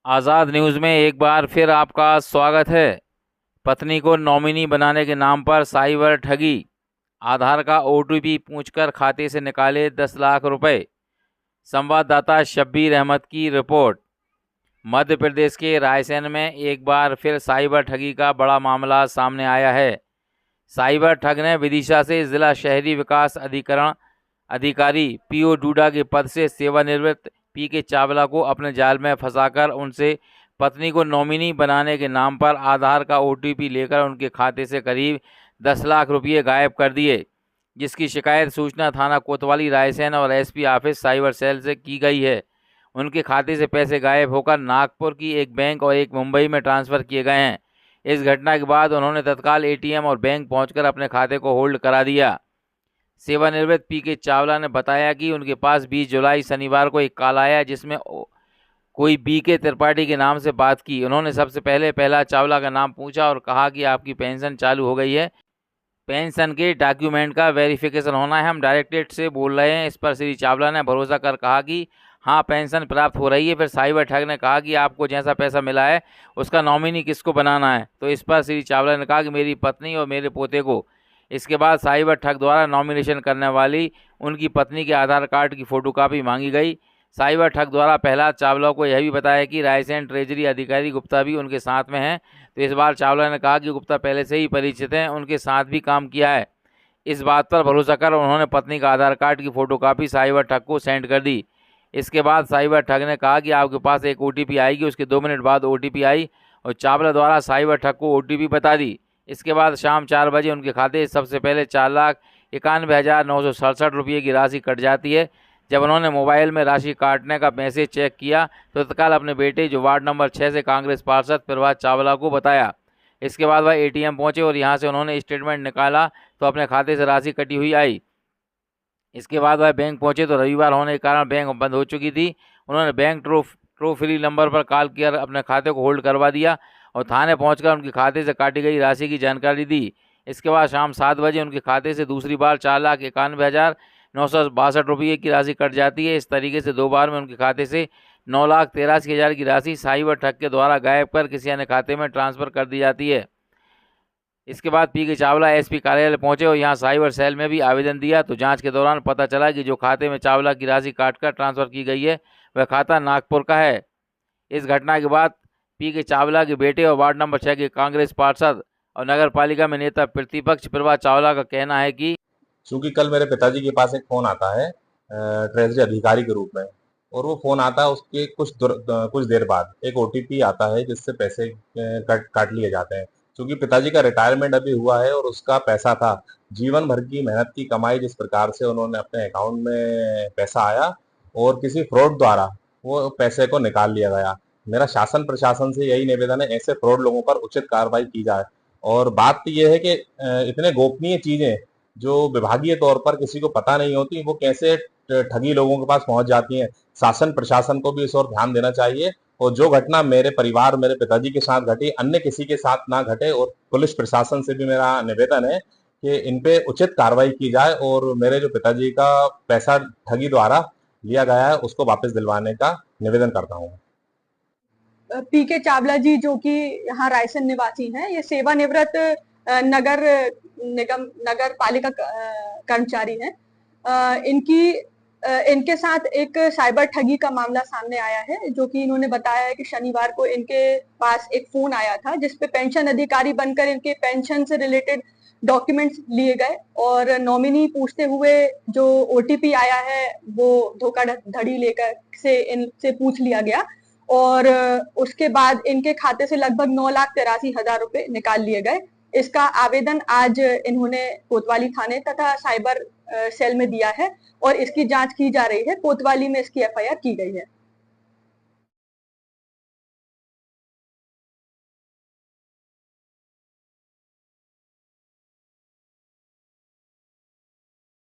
आज़ाद news में एक बार फिर आपका स्वागत है। पत्नी को नॉमिनी बनाने के नाम पर साइबर ठगी। आधार का ओटीपी पूछकर खाते से निकाले 10 लाख रुपए। संवाददाता शब्बीर अहमद की रिपोर्ट। मध्य प्रदेश के रायसेन में एक बार फिर साइबर ठगी का बड़ा मामला सामने आया है। साइबर ठग ने विदिशा से जिला शहरी विकास अधिकरण अधिकारी पीओ डूडा के पद से सेवानिवृत्त पीके चावला को अपने जाल में फंसाकर उनसे पत्नी को नॉमिनी बनाने के नाम पर आधार का ओटीपी लेकर उनके खाते से करीब 10 लाख रुपये गायब कर दिए, जिसकी शिकायत सूचना थाना कोतवाली रायसेन और एसपी ऑफिस साइबर सेल से की गई है। उनके खाते से पैसे गायब होकर नागपुर की एक बैंक और एक मुंबई में ट्रांसफ़र किए गए हैं। इस घटना के बाद उन्होंने तत्काल एटीएम और बैंक पहुंचकर अपने खाते को होल्ड करा दिया। सेवानिवृत्त पीके चावला ने बताया कि उनके पास 20 जुलाई शनिवार को एक कॉल आया जिसमें कोई बीके त्रिपाठी के नाम से बात की। उन्होंने सबसे पहले प्रहलाद चावला का नाम पूछा और कहा कि आपकी पेंशन चालू हो गई है, पेंशन के डॉक्यूमेंट का वेरिफिकेशन होना है, हम डायरेक्टरेट से बोल रहे हैं। इस पर श्री चावला ने भरोसा कर कहा कि हाँ, पेंशन प्राप्त हो रही है। फिर साइबर ठग ने कहा कि आपको जैसा पैसा मिला है उसका नॉमिनी किसको बनाना है। तो इस पर श्री चावला ने कहा कि मेरी पत्नी और मेरे पोते को। इसके बाद साइबर ठग द्वारा नॉमिनेशन करने वाली उनकी पत्नी के आधार कार्ड की फ़ोटोकॉपी मांगी गई। साइबर ठग द्वारा प्रहलाद चावला को यह भी बताया कि रायसेन ट्रेजरी अधिकारी गुप्ता भी उनके साथ में हैं। तो इस बार चावला ने कहा कि गुप्ता पहले से ही परिचित हैं, उनके साथ भी काम किया है। इस बात पर भरोसा कर उन्होंने पत्नी का आधार कार्ड की फ़ोटोकॉपी साइबर ठग को सेंड कर दी। इसके बाद साइबर ठग ने कहा कि आपके पास एक ओटीपी आएगी। उसके 2 मिनट बाद ओटीपी आई और चावला द्वारा साइबर ठग को ओटीपी बता दी। इसके बाद शाम 4 बजे उनके खाते से सबसे पहले 4,91,967 रुपये की राशि कट जाती है। जब उन्होंने मोबाइल में राशि काटने का मैसेज चेक किया तो तत्काल अपने बेटे जो वार्ड नंबर 6 से कांग्रेस पार्षद प्रभात चावला को बताया। इसके बाद वह एटीएम पहुंचे और यहां से उन्होंने स्टेटमेंट निकाला तो अपने खाते से राशि कटी हुई आई। इसके बाद वह बैंक पहुंचे तो रविवार होने के कारण बैंक बंद हो चुकी थी। उन्होंने बैंक टोल फ्री नंबर पर कॉल कर अपने खाते को होल्ड करवा दिया और थाने पहुंचकर उनके खाते से काटी गई राशि की जानकारी दी। इसके बाद शाम 7 बजे उनके खाते से दूसरी बार 4,91,962 रुपये की राशि कट जाती है। इस तरीके से 2 बार में उनके खाते से 9,83,000 की राशि साइबर ठग के द्वारा गायब कर किसी अन्य खाते में ट्रांसफ़र कर दी जाती है। इसके बाद पीके चावला एसपी कार्यालय पहुंचे और यहां साइबर सेल में भी आवेदन दिया। तो जांच के दौरान पता चला कि जो खाते में चावला की राशि काटकर ट्रांसफ़र की गई है वह खाता नागपुर का है। इस घटना के बाद पीके चावला के बेटे और वार्ड नंबर 6 के कांग्रेस पार्षद और नगर पालिका में नेता प्रतिपक्ष प्रभात चावला का कहना है कि चूंकि कल मेरे पिताजी के पास एक फोन आता है ट्रेजरी अधिकारी के रूप में, और वो फोन आता है उसके कुछ देर बाद एक ओटीपी आता है जिससे पैसे काट लिए जाते हैं। क्योंकि पिताजी का रिटायरमेंट अभी हुआ है और उसका पैसा था, जीवन भर की मेहनत की कमाई, जिस प्रकार से उन्होंने अपने अकाउंट में पैसा आया और किसी फ्रॉड द्वारा वो पैसे को निकाल लिया गया। मेरा शासन प्रशासन से यही निवेदन है, ऐसे फ्रॉड लोगों पर उचित कार्रवाई की जाए। और बात तो यह है कि इतने गोपनीय चीजें जो विभागीय तौर पर किसी को पता नहीं होती, वो कैसे ठगी लोगों के पास पहुंच जाती हैं। शासन प्रशासन को भी इस ओर ध्यान देना चाहिए और जो घटना मेरे परिवार मेरे पिताजी के साथ घटी अन्य किसी के साथ ना घटे। और पुलिस प्रशासन से भी मेरा निवेदन है कि इन पे उचित कार्रवाई की जाए और मेरे जो पिताजी का पैसा ठगी द्वारा लिया गया है उसको वापस दिलवाने का निवेदन करता हूँ। पीके चावला जी जो कि यहाँ रायसेन निवासी हैं, ये सेवानिवृत्त नगर निगम नगर पालिका कर्मचारी हैं। इनके साथ एक साइबर ठगी का मामला सामने आया है, जो कि इन्होंने बताया है कि शनिवार को इनके पास एक फोन आया था जिसपे पेंशन अधिकारी बनकर इनके पेंशन से रिलेटेड डॉक्यूमेंट्स लिए गए और नॉमिनी पूछते हुए जो ओटीपी आया है वो धोखाधड़ी लेकर से इनसे पूछ लिया गया और उसके बाद इनके खाते से लगभग 9,83,000 रुपए निकाल लिए गए। इसका आवेदन आज इन्होंने कोतवाली थाने तथा साइबर सेल में दिया है और इसकी जांच की जा रही है। कोतवाली में इसकी एफआईआर की गई है।